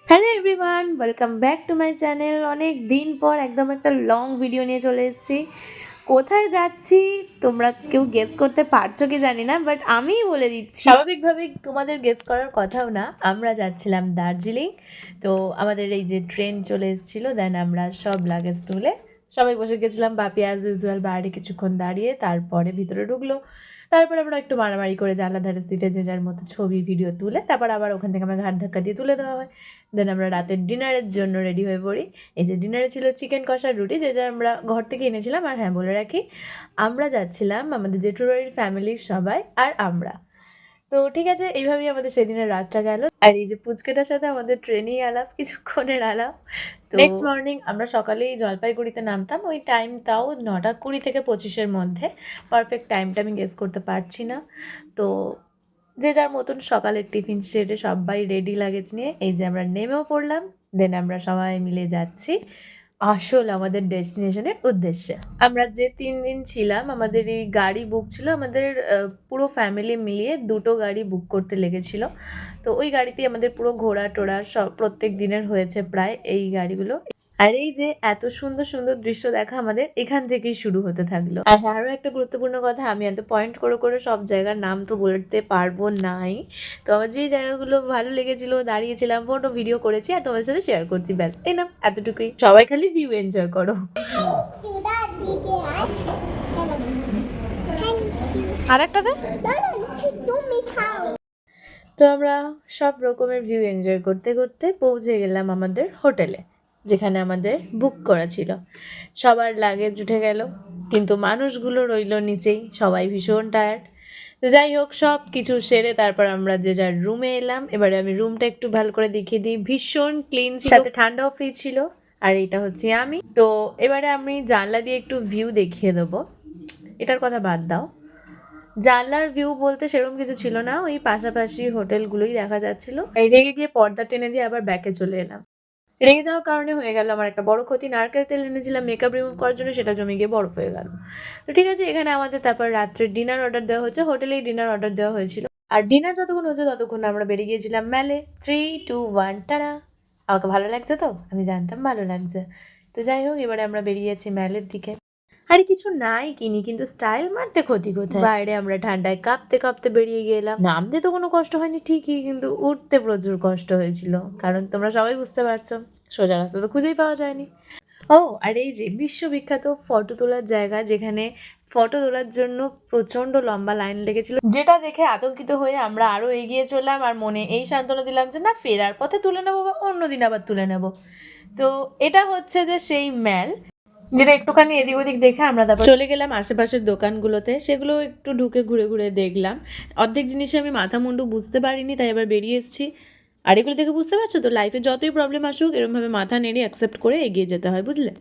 Hello everyone, welcome back to my channel. অনেক দিন পর একদম একটা লং ভিডিও নিয়ে চলে এসেছি। কোথায় যাচ্ছি তোমরা কেউ গেস করতে পারছো কি জানি না, বাট আমিই বলে দিচ্ছি। স্বাভাবিকভাবে তোমাদের গেস করার কথাও না, আমরা যাচ্ছিলাম দার্জিলিং। তো আমাদের এই যে ট্রেন চলে এসেছিলো, দেন আমরা সব লাগেজ তুলে সবাই বসে গেছিলাম। বাপি অ্যাজ ইউজুয়াল বাইরে কিছুক্ষণ দাঁড়িয়ে, তারপরে ভিতরে ঢুকলো। তারপর আমরা একটু মারামারি করে জানলা ধারে সিটে যে যার মতো ছবি ভিডিও তুলে, তারপর আবার ওখান থেকে আমার ঘাট ধাক্কা দিয়ে তুলে দেওয়া হয়। দেন আমরা রাতের ডিনারের জন্য রেডি হয়ে পড়ি। এই যে ডিনারে ছিল চিকেন কষার রুটি, যেটা আমরা ঘর থেকে এনেছিলাম। আর হ্যাঁ, বলে রাখি, আমরা যাচ্ছিলাম আমাদের জেঠুর বাড়ির ফ্যামিলির সবাই আর আমরা। তো ঠিক আছে, এইভাবেই আমাদের সেদিনের রাতটা গেল। আর এই যে পুচকেটার সাথে আমাদের ট্রেনেই আলাপ, কিছুক্ষণের আলাপ। তো নেক্সট মর্নিং আমরা সকালেই জলপাইগুড়িতে নামতাম। ওই টাইম তাও 9:20 থেকে 25-এর মধ্যে। পারফেক্ট টাইমটা আমি গেস করতে পারছি না। তো যে যার মতন সকালের টিফিন সেরে সবাই রেডি লাগেজ নিয়ে এই যে আমরা নেমেও পড়লাম। দেন আমরা সবাই মিলে যাচ্ছি আসল আমাদের ডেস্টিনেশনের উদ্দেশ্যে। আমরা যে 3 দিন ছিলাম, আমাদের এই গাড়ি বুক ছিল। আমাদের পুরো ফ্যামিলি মিলিয়ে 2টো গাড়ি বুক করতে লেগেছিল। তো ওই গাড়িতেই আমাদের পুরো ঘোরা টোরা সব প্রত্যেক দিনের হয়েছে প্রায় এই গাড়িগুলো। আর এই যে এত সুন্দর সুন্দর দৃশ্য দেখা আমাদের এখান থেকেই শুরু হতে থাকলো। আর হ্যাঁ, আরও একটা গুরুত্বপূর্ণ কথা, আমি এত পয়েন্ট করে করে সব জায়গার নাম তো বলতে পারবো নাই। তো আমার যেই জায়গাগুলো ভালো লেগেছিল দাঁড়িয়েছিলাম, ফটো ভিডিও করেছি আর তোমার সাথে শেয়ার করছি, ব্যাস এই নাম এতটুকুই। সবাই খালি ভিউ এনজয় করো। আর একটা দে। তো আমরা সব রকমের ভিউ এনজয় করতে করতে পৌঁছে গেলাম আমাদের হোটেলে, যেখানে আমাদের বুক করা ছিল। সবার লাগেজ উঠে গেল, কিন্তু মানুষগুলো রইল নিচেই, সবাই ভীষণ টায়ার্ড। তো যাই হোক, সব কিছু সেরে তারপর আমরা যে যার রুমে এলাম। এবারে আমি রুমটা একটু ভালো করে দেখিয়ে দিই। ভীষণ ক্লিন, সাথে ঠান্ডাও ফ্রি ছিল। আর এটা হচ্ছে আমি। তো এবারে আমি জানলা দিয়ে একটু ভিউ দেখিয়ে দেবো। এটার কথা বাদ দাও, জানলার ভিউ বলতে সেরকম কিছু ছিল না, ওই পাশাপাশি হোটেলগুলোই দেখা যাচ্ছিল। এই রেগে গিয়ে পর্দা টেনে দিয়ে আবার ব্যাকে চলে এলাম। রেগে যাওয়ার কারণে হয়ে গেল আমার একটা বড় ক্ষতি। নারকেল তেল এনেছিলাম মেকআপ রিমুভ করার জন্য, সেটা জমে গিয়ে বরফ হয়ে গেল। তো ঠিক আছে, এখানে আমাদের তারপর রাত্রে ডিনার অর্ডার দেওয়া হচ্ছে। হোটেলেই ডিনার অর্ডার দেওয়া হয়েছিল। আর ডিনার যতক্ষণ হচ্ছে ততক্ষণ আমরা বেরিয়ে গিয়েছিলাম মেলে। 3, 2, 1 টাটা। আমাকে ভালো লাগছে তো? আমি জানতাম ভালো লাগছে। তো যাই হোক, এবারে আমরা বেরিয়ে যাচ্ছি মেলের দিকে। আরে কিছু নাই কিনি, কিন্তু স্টাইল মারতে ক্ষতি কোথায়। বাইরে আমরা ঠান্ডায় কাঁপতে কাঁপতে বেরিয়ে গেলাম। নামতে তো কোনো কষ্ট হয়নি ঠিকই, কিন্তু উঠতে প্রচুর কষ্ট হয়েছিল। কারণ তোমরা সবাই বুঝতে পারছো, সোজা রাস্তা তো খুঁজেই পাওয়া যায়নি। ও আর এই যে বিশ্ববিখ্যাত ফটো তোলার জায়গা, যেখানে ফটো তোলার জন্য প্রচণ্ড লম্বা লাইন লেগেছিল, যেটা দেখে আতঙ্কিত হয়ে আমরা আরও এগিয়ে চললাম। আর মনে এই সান্ত্বনা দিলাম যে না, ফেরার পথে তুলে নেবো বা অন্যদিন আবার তুলে নেবো। তো এটা হচ্ছে যে সেই ম্যাল, যেটা একটুখানি এদিক ওদিক দেখে আমরা তারপর চলে গেলাম আশেপাশের দোকানগুলোতে। সেগুলো একটু ঢুকে ঘুরে ঘুরে দেখলাম। অর্ধেক জিনিসে আমি মাথা মুন্ডু বুঝতে পারিনি, তাই এবার বেরিয়ে এসেছি। আর এগুলো দেখে বুঝতে পারছো তো, লাইফে যতই প্রবলেম আসুক এরকমভাবে মাথা নেড়ে অ্যাকসেপ্ট করে এগিয়ে যেতে হয়, বুঝলে?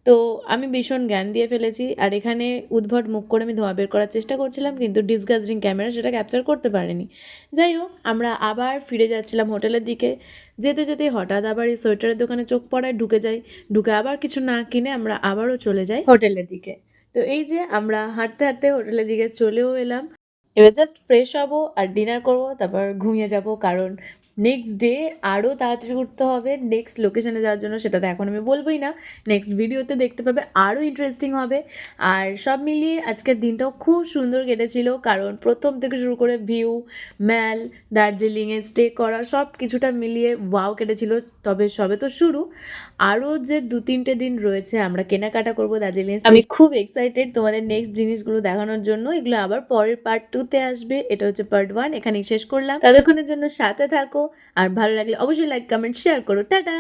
তো আমি ভীষণ জ্ঞান দিয়ে ফেলেছি। আর এখানে উদ্ভট মুখ করে আমি ধোঁয়া বের করার চেষ্টা করছিলাম, কিন্তু ডিসগাস্টিং ক্যামেরা সেটা ক্যাপচার করতে পারেনি। যাই হোক, আমরা আবার ফিরে যাচ্ছিলাম হোটেলের দিকে। যেতে যেতে হঠাৎ আবার এই সোয়েটারের দোকানে চোখ পড়ায়, ঢুকে যাই। ঢুকে আবার কিছু না কিনে আমরা আবারও চলে যাই হোটেলের দিকে। তো এই যে আমরা হাঁটতে হাঁটতে হোটেলের দিকে চলেও এলাম। এবার জাস্ট ফ্রেশ হবো আর ডিনার করবো, তারপর ঘুমিয়ে যাব। কারণ নেক্সট ডে আরও তাড়াতাড়ি উঠতে হবে নেক্সট লোকেশানে যাওয়ার জন্য। সেটা তো এখন আমি বলবোই না, নেক্সট ভিডিওতে দেখতে পাবে, আরও ইন্টারেস্টিং হবে। আর সব মিলিয়ে আজকের দিনটাও খুব সুন্দর কেটেছিল, কারণ প্রথম থেকে শুরু করে ভিউ, ম্যাল, দার্জিলিংয়ে স্টে করা, সব কিছুটা মিলিয়ে ওয়াও কেটেছিল। তবে সবে তো শুরু, আরও যে 2-3টে দিন রয়েছে আমরা কেনাকাটা করবো দার্জিলিং। আমি খুব এক্সাইটেড তোমাদের নেক্সট জিনিসগুলো দেখানোর জন্য। এগুলো আবার পরের পার্ট 2-তে আসবে। এটা হচ্ছে পার্ট 1, এখানেই শেষ করলাম। ততক্ষণের জন্য সাথে থাকো, আর ভালো লাগলে অবশ্যই লাইক, কমেন্ট, শেয়ার করো। টাটা।